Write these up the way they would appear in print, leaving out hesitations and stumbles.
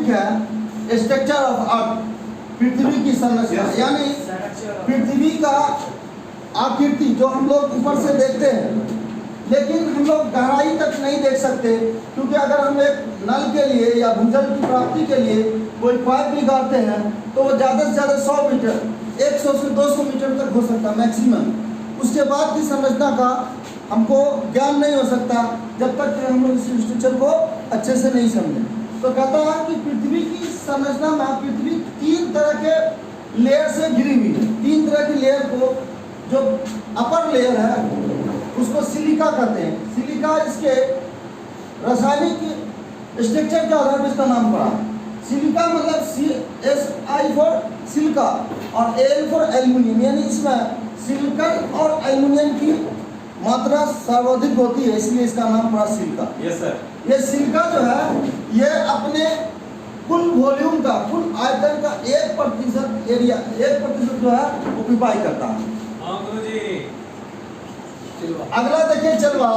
Topic है structure of earth, पृथ्वी की संरचना, यानी पृथ्वी का आकृति जो हम लोग ऊपर से देखते हैं, लेकिन हम लोग गहराई तक नहीं देख सकते, क्योंकि अगर हम एक नल के लिए या भूजल की प्राप्ति के लिए कोई पाइप भी गाड़ते हैं तो वो ज़्यादा से ज़्यादा 100 मीटर, 100 से 200 मीटर तक हो सकता है मैक्सिमम। उसके बाद की संरचना का हमको ज्ञान नहीं हो सकता जब तक कि हम लोग इस स्ट्रक्चर को अच्छे से नहीं समझें। तो कहता है कि पृथ्वी की संरचना में पृथ्वी 3 तरह के लेयर से घिरी हुई है। 3 तरह की लेयर को, जो अपर लेयर है उसको सिलिका कहते हैं। सिलिका इसके रासायनिक स्ट्रक्चर के आधार पर इसका नाम पड़ा। सिलिका मतलब SI फॉर सिलिका और Al फॉर एल्यूमिनियम, यानी इसमें सिलिकन और एल्यूमिनियम की मात्रा सर्वाधिक होती है, इसलिए इसका नाम पड़ा सिलिका। Yes sir. ये सिलिका जो है ये अपने कुल वॉल्यूम का, कुल आयतन का 1% एरिया, 1% जो है ऑक्यूपाई करता है। हाँ गुरुजी। अगला देखिए चलवा,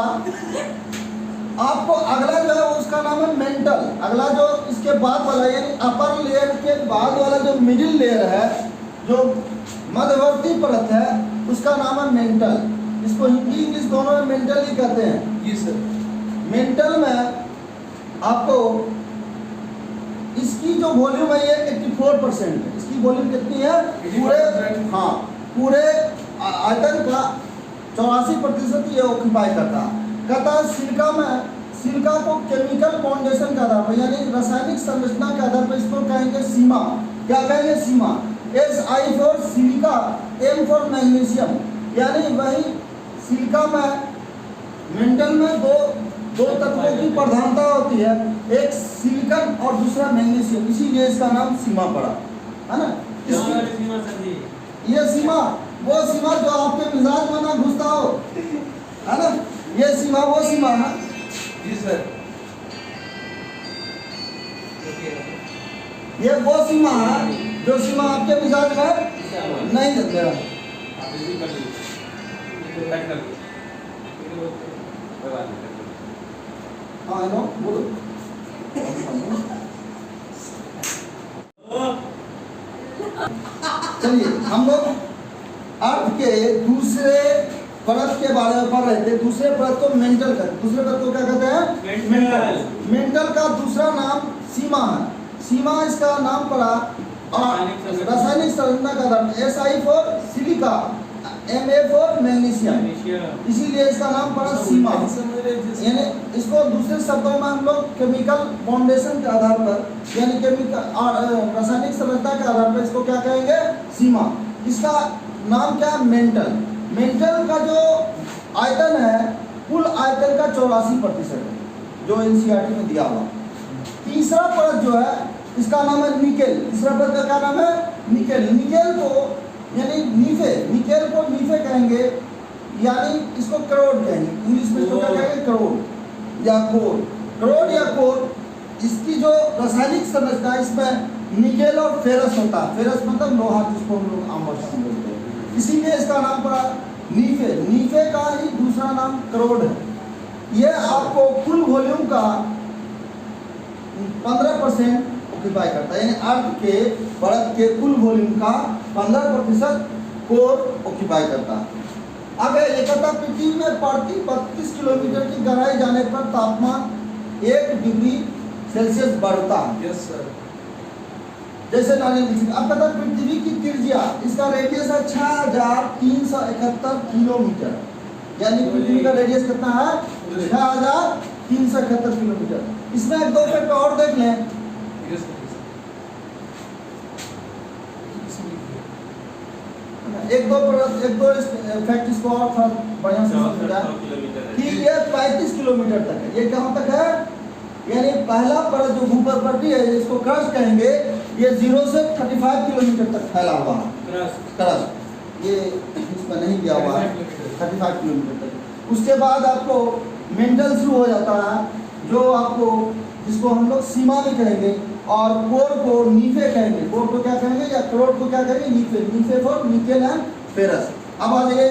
आपको अगला जो है उसका नाम है मेंटल। अगला जो इसके बाद वाला यानी अपर लेयर के बाद वाला जो मिडिल लेयर है, जो मध्यवर्ती परत है, उसका नाम है मेंटल। इसको हिंदी इंग्लिश दोनों में मेंटल ही कहते हैं। जी सर। मेंटल में आपको इसकी जो वॉल्यूम है ये 84% है। इसकी वॉल्यूम कितनी है? पूरे, हाँ, पूरे आयतन का 84% ये ऑक्यूपाई करता है। कहता है सिलिका में, सिलिका को केमिकल फाउंडेशन के आधार पर यानी रासायनिक संरचना के आधार पर इसको कहेंगे सीमा। क्या कहेंगे? सीमा। SI for silica, M for magnesium, यानी वही सिलिका में, मेंटल में दो तत्वों की प्रधानता होती है, एक सिलिकन और दूसरा मैग्नीशियम, इसीलिए इसका नाम सीमा पड़ा, है ना? ये सीमा, वो सीमा जो आपके मिजाज में ना घुसता हो, है ना? ये सीमा वो सीमा है। जी सर। ये वो सीमा है जो सीमा आपके मिजाज में नहीं लगता। हाँ नो बोलो। चलिए हम लोग अर्थ के दूसरे परत के बारे में पढ़ रहे थे। दूसरे परत को मेंटल कहते हैं। दूसरे परत को क्या कहते हैं? मेंटल। मेंटल का दूसरा नाम सीमा है। सीमा इसका नाम पड़ा और रासायनिक संरचना का नाम SI for silica, Ma for magnesium, इसीलिए इसका नाम पड़ा सीमा। यानी इसको दूसरे शब्दों में हम लोग केमिकल फाउंडेशन के आधार पर यानी केमिकल रासायनिक संरचना के आधार पर इसको क्या कहेंगे? सीमा। इसका नाम क्या है? मेंटल। मेंटल का जो आयतन है कुल आयतन का 84% है, जो NCERT में दिया हुआ। तीसरा परत जो है इसका नाम है निकेल। तीसरा परत का क्या नाम है? निकेल। निकेल को यानी नीफे, निकेल को नीफे कहेंगे, यानी इसको करोड़ कहेंगे। इंग्लिश में इसको क्या कहेंगे? करोड़ या कोर। करोड़ या कोर, इसकी जो रासायनिक संरचना इसमें निकेल और फेरस होता है। फेरस मतलब लोहा, जिसको हम लोग आम भाषा में बोलते हैं, इसीलिए इसका नाम पड़ा नीफे। नीफे का ही दूसरा नाम करोड़ है। ये आपको कुल वॉल्यूम का 15% ऑक्यूपाई करता है, यानी अर्थ के परत के कुल वॉल्यूम का 15% कोर ऑक्यूपाई करता है। आगे ये कहता पृथ्वी में प्रति 32 किलोमीटर की गहराई जाने पर तापमान 1 डिग्री सेल्सियस बढ़ता है। Yes sir. जैसे अब कहता पृथ्वी की त्रिज्या, इसका रेडियस है 6371 किलोमीटर, यानी पृथ्वी का रेडियस कितना है? 6371 किलोमीटर। इसमें एक दो फैक्ट और देख लें। एक दो फैक्ट इसको और थोड़ा बढ़िया से समझा कि ये 35 किलोमीटर तक है। ये कहाँ तक है? यानी पहला परत जो भूप्रपट्टी है इसको क्रस्ट कहेंगे, ये 0 से 35 किलोमीटर तक फैला हुआ है। क्रस्ट ये इसमें नहीं दिया हुआ है, 35 किलोमीटर तक। उसके बाद आपको मेंटल शुरू हो जाता है, जो आपको जिसको हम लोग सीमा भी कहेंगे, और कोर को नीफे कहेंगे। कोर को क्या कहेंगे या करोड़ को क्या कहेंगे? नीफे। नीफे फॉर निकेल एंड फेरस। अब आ जाइए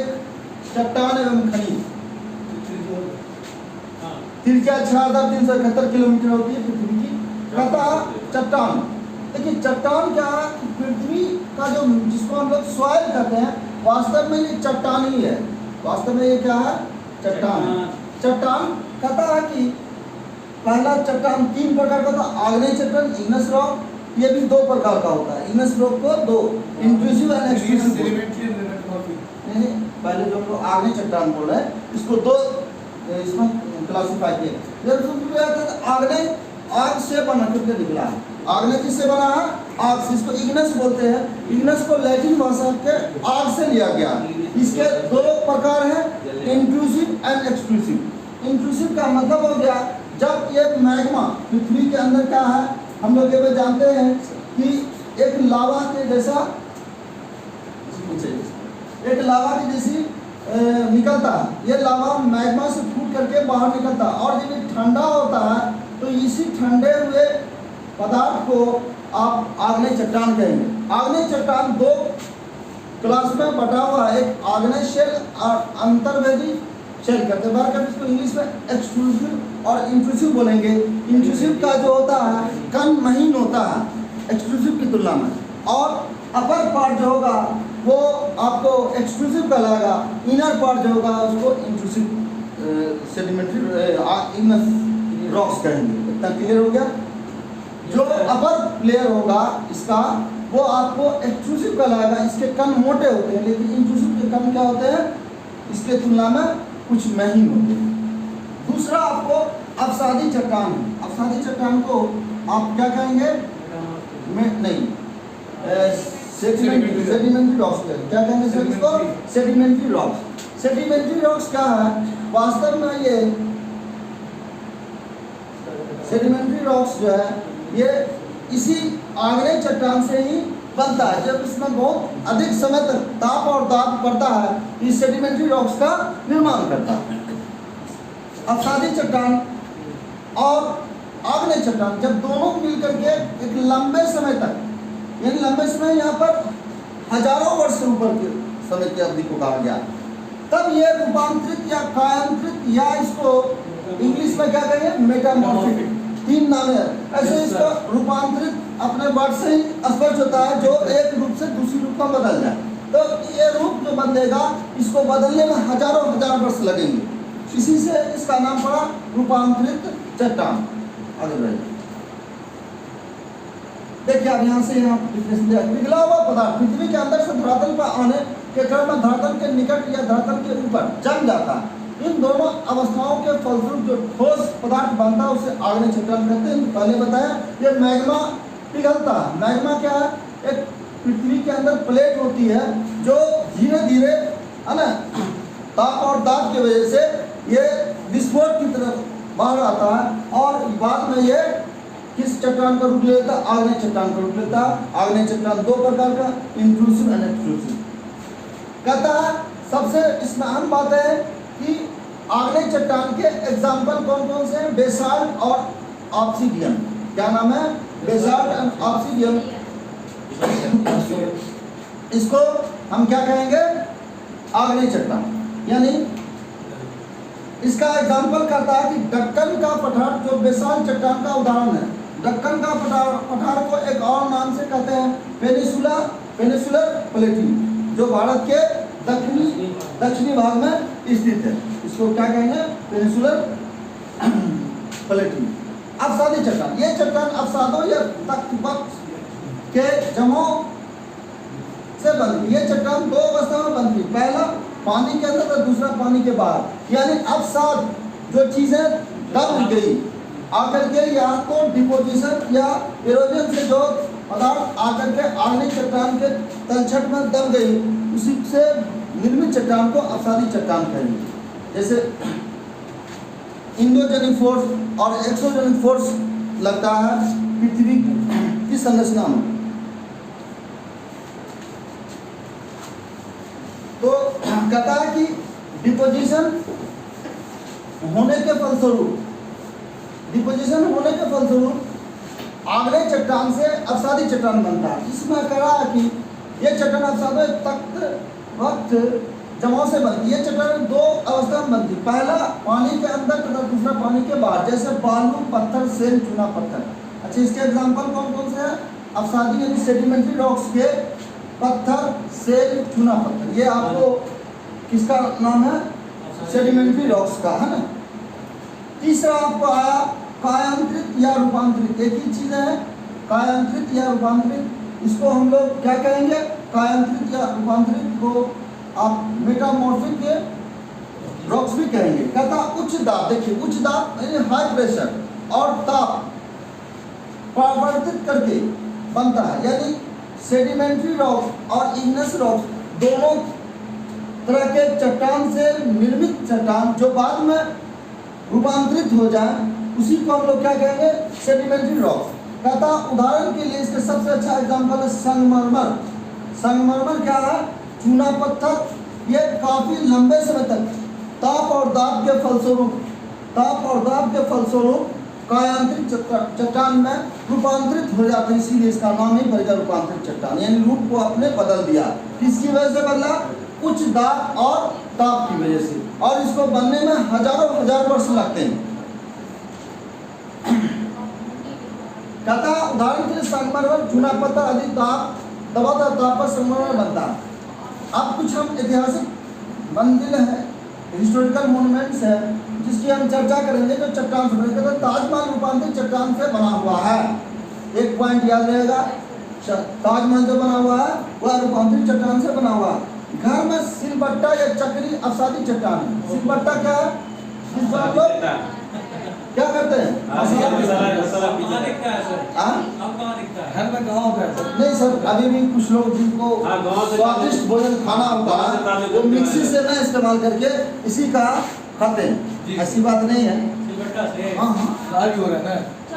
चट्टान एवं खनिज। त्रिज्या 6371 किलोमीटर होती है पृथ्वी की कहता चट्टान। देखिए चट्टान क्या है, पृथ्वी का जो जिसको हम लोग सॉइल कहते हैं, वास्तव में ये चट्टान ही है। वास्तव में ये क्या है, चट्टान। चट्टान कहता है कि पहला चट्टान 3 प्रकार का था, आग्नेय चट्टान, इग्नेस रॉक। ये भी 2 प्रकार का होता है, इग्नेस रॉक को 2, इंट्रूसिव एंड एक्सट्रूसिव। नहीं, पहले जो हम लोग आग्नेय चट्टान बोल रहे हैं इसको 2 इसमें क्लासिफाई किए। आग्नेय आग से बना करके निकला है। आग्नेय किससे बना है, आग से। इसको इग्नेस बोलते हैं। इग्नेस को लैटिन भाषा के आग से लिया गया। इसके 2 प्रकार हैं, इंट्रूसिव एंड एक्सट्रूसिव। इंट्रूसिव का मतलब हो गया जब ये मैग्मा पृथ्वी के अंदर क्या है, हम लोग ये भी जानते हैं कि एक लावा के जैसा, एक लावा की जैसी निकलता है। ये लावा मैग्मा से फूट करके बाहर निकलता है और जब ये ठंडा होता है तो इसी ठंडे हुए पदार्थ को आप आग्नेय चट्टान कहेंगे। आग्नेय चट्टान 2 क्लास में बटा हुआ है, एक आग्नेय शेल और अंतर्वेदी शेल कहते हैं। इसको इंग्लिश में एक्सट्रूसिव और इंट्रूसिव बोलेंगे। इंट्रूसिव का जो होता है कण महीन होता है एक्सट्रूसिव की तुलना में, और अपर पार्ट जो होगा वो आपको एक्सट्रूसिव कहलाएगा। इनर पार्ट जो होगा उसको इंट्रूसिव सेडिमेंट्री इग्नेस रॉक्स कहेंगे। इतना क्लियर हो गया। जो अपर लेयर होगा इसका वो आपको एक्सट्रूसिव कहलाएगा। इसके कण मोटे होते हैं, लेकिन इंट्रूसिव के कण क्या होते हैं, इसके तुलना में कुछ महीन होते हैं। दूसरा आपको अवसादी चट्टान है। अवसादी चट्टान को आप क्या कहेंगे, नहीं सेडिमेंट्री रॉक्स क्या कहेंगे सर इसको, सेडिमेंट्री रॉक्स। सेडिमेंट्री रॉक्स क्या है, वास्तव में ये सेडिमेंट्री रॉक्स जो है ये इसी आग्नेय चट्टान से ही बनता है। जब इसमें बहुत अधिक समय तक ताप और दाब पड़ता है तो इस सेडिमेंट्री रॉक्स का निर्माण करता है। अवसादी चट्टान और आग्नेय चट्टान जब दोनों मिलकर के एक लंबे समय तक, यानी लंबे समय यहाँ पर हजारों वर्ष से ऊपर के समय की अवधि को कहा गया, तब ये रूपांतरित या कायांतरित या इसको इंग्लिश में क्या कहेंगे मेटामॉर्फिक, 3 नाम है। ऐसे इसका रूपांतरित अपने वर्ड से ही स्पष्ट होता है, जो एक रूप से दूसरी रूप में बदल जाए। तो ये रूप जो बदलेगा इसको बदलने में हजारों हजार वर्ष लगेंगे। इसी से इसका नाम पड़ा रूपांतरित चट्टान। आगे बढ़िए, देखिए अब यहाँ से यहाँ पिघला हुआ पदार्थ पृथ्वी के अंदर से धरातल पर आने के क्रम में धरातल के निकट या धरातल के ऊपर जम जाता है। इन दोनों अवस्थाओं के फलस्वरूप जो ठोस पदार्थ बनता है उसे आग्नेय चट्टान कहते हैं। पहले बताया ये मैग्मा पिघलता है। मैग्मा क्या है, एक पृथ्वी के अंदर प्लेट होती है जो धीरे धीरे है ना ताप और दाब की वजह से ये विस्फोट की तरफ बाहर आता है और बाद में ये किस चट्टान का रूप लेता है, आग्नेय चट्टान का रूप लेता है। आग्नेय चट्टान 2 प्रकार का, इंट्रूसिव एंड एक्सट्रूसिव। कहता है सबसे इसमें अहम बात है कि आग्नेय चट्टान के एग्जाम्पल कौन कौन से हैं, बेसाल्ट और ऑब्सीडियन। क्या नाम है, बेसाल्ट एंड ऑब्सीडियन। इसको हम क्या कहेंगे, आग्नेय चट्टान। यानी इसका एग्जाम्पल करता है कि दक्कन का पठार जो बेसाल्ट चट्टान का उदाहरण है। दक्कन का पठार को एक और नाम से कहते हैं पेनिसुलर प्लेटी, जो भारत के दक्षिणी भाग में स्थित है। इसको क्या कहेंगे, पेनिसुलर प्लेटी। अवसादी चट्टान, ये चट्टान अवसादों या तख्तपक्ष के जमाव से बनती। ये चट्टान 2 अवस्था में बनती, पहला पानी के अंदर और दूसरा पानी के बाहर। यानी अवसाद जो चीजें दब गई आकर के या तो डिपोजिशन या इरोजन से जो पदार्थ आकर के आग्नेय चट्टान के तलछट में दब गई, उसी से निर्मित चट्टान को अवसादी चट्टान कहेंगे। जैसे इंडोजेनिक फोर्स और एक्सोजेनिक फोर्स लगता है पृथ्वी की संरचना में। तो कहता है कि डिपोजिशन होने के फलस्वरूप आग्नेय चट्टान से अवसादी चट्टान बनता है। इसमें कह रहा है कि यह चट्टान अवसाद तख्त वक्त जमाव से बनती है। ये चट्टान 2 अवस्था में बनती, पहला पानी के अंदर तथा दूसरा पानी के बाहर। जैसे बालू पत्थर, सेल, चूना पत्थर। अच्छा, इसके एग्जांपल कौन कौन से हैं? अवसादी यानी सेडिमेंट्री रॉक्स के पत्थर, सेल, चूना पत्थर, ये आपको किसका नाम है? सेडिमेंट्री रॉक्स का, है ना। तीसरा आपको आया कायांतरित या रूपांतरित। एक ही चीज है, कायांतरित या रूपांतरित। इसको हम लोग क्या कहेंगे? कायांतरित या रूपांतरित को आप मेटामॉर्फिक रॉक्स भी कहेंगे। कहता उच्च दाब, देखिए उच्च दाब यानी हाई प्रेशर और ताप परिवर्तित करके बनता है, यानी सेडिमेंट्री रॉक्स और इग्नेस रॉक्स दोनों तरह के चट्टान से निर्मित चट्टान जो बाद में रूपांतरित हो जाए, उसी को हम लोग क्या कहेंगे? Sedimentary rocks. कहता उदाहरण के लिए इसका सबसे अच्छा एग्जांपल है संगमरमर। संगमरमर क्या है? चूना पत्थर। ये काफी लंबे समय तक ताप और दाब के फलस्वरूप कायांतरित चट्टान में रूपांतरित हो जाते हैं, इसीलिए इसका नाम ही पड़ गया रूपांतरित चट्टान, यानी रूप को अपने बदल दिया। किसकी वजह से बदला? उच्च दाब और ताप की वजह से, और इसको बनने में हजारों हजार वर्ष लगते हैं। कहता उदाहरण के लिए संगमरमर, चूना पत्थर आदि दबातार ताप पर संगमरमर बनता है। अब कुछ हम ऐतिहासिक मंदिर है, हिस्टोरिकल मॉन्यूमेंट्स है, जिसकी हम चर्चा करेंगे, जो चट्टान से बने। ताजमहल रूपांतरित चट्टान से बना हुआ है, एक पॉइंट याद रहेगा। ताजमहल जो बना हुआ है वह रूपांतरित चट्टान से बना हुआ है। घर में सिलबट्टा या चक्री अवसादी चट्टान है। सिलबट्टा क्या है? इस बात को क्या करते हैं? नहीं सर, अभी भी कुछ लोग जिनको स्वादिष्ट भोजन खाना होता है वो मिक्सी से ना इस्तेमाल करके इसी का खाते हैं, ऐसी बात नहीं है। हाँ हाँ,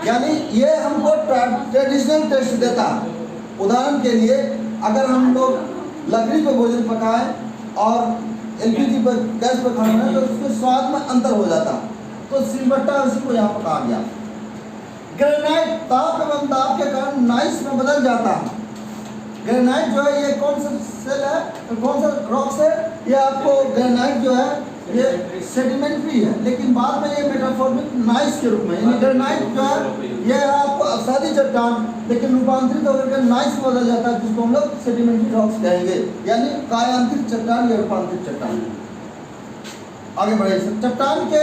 यानी ये हमको ट्रेडिशनल टेस्ट देता है। उदाहरण के लिए अगर हम लोग लकड़ी पे भोजन पकाएं और एलपीजी पर गैस पर खाना है तो उसके स्वाद में अंतर हो जाता है, तो सिलबट्टा उसी को यहाँ पर कहा गया। ग्रेनाइट ताप एवं दाब के कारण नाइस में बदल जाता है। ग्रेनाइट जो है ये कौन सा सेल है, तो कौन सा रॉक्स है? ये आपको ग्रेनाइट जो है ये सेडिमेंट्री है, लेकिन बाद में ये मेटाफॉर्मिक नाइस के रूप में, यानी ग्रेनाइट जो है ये है आपको अवसादी चट्टान, लेकिन रूपांतरित होकर के नाइस में बदल जाता है, जिसको हम लोग सेडिमेंट्री रॉक्स कहेंगे, यानी कायांतरित चट्टान या रूपांतरित चट्टान। आगे बढ़े। चट्टान के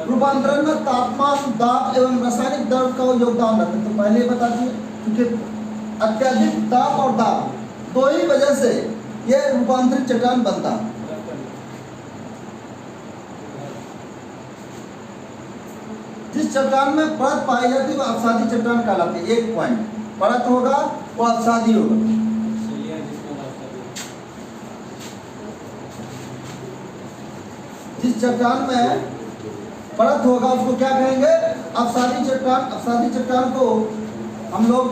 रूपांतरण में तापमान, दाब एवं रासायनिक द्रव्य का योगदान रहता है। तो पहले ही बता दिए, क्योंकि अत्यधिक ताप और दाब दो ही वजह से यह रूपांतरित चट्टान बनता है। जिस चट्टान में परत पाई जाती है वह अवसादी चट्टान कहलाती है। एक पॉइंट, परत होगा वो अवसादी होगा। जिस चट्टान में परत होगा उसको क्या कहेंगे? अवसादी चट्टान। अवसादी चट्टान को हम लोग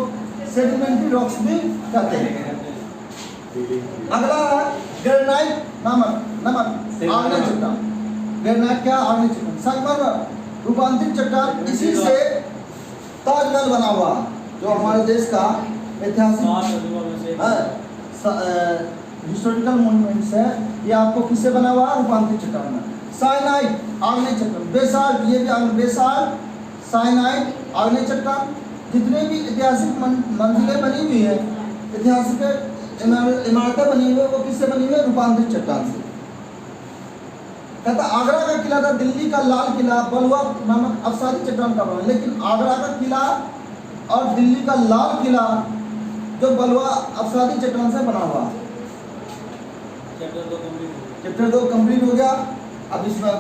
सेडिमेंट्री रॉक्स भी कहते हैं। अगला है ग्रेनाइट नमक आग्नेय चट्टान। ग्रेनाइट क्या? आग्नेय चट्टान। संगमरमर रूपांतरित चट्टान, इसी से ताजमहल बना हुआ जो हमारे देश का ऐतिहासिक हिस्टोरिकल मॉन्यूमेंट्स है, ये आपको किससे बना हुआ है? रूपांतरित चट्टान में। साइनाइड आग्नेय चट्टान, बेसाल्ट, ये भी बेसाल्ट, साइनाइड आग्नेय चट्टान। जितने भी ऐतिहासिक मंजिलें बनी हुई है, ऐतिहासिक इमारतें बनी हुई है, वो किससे बनी हुई है? रूपांतरित चट्टान से। कहता आगरा का किला था, दिल्ली का लाल किला बलुआ नामक अवसादी चट्टान का बना, लेकिन आगरा का किला और दिल्ली का लाल किला जो बलुआ अवसादी चट्टान से बना हुआ। चैप्टर 2 कंप्लीट हो गया। अब इसमें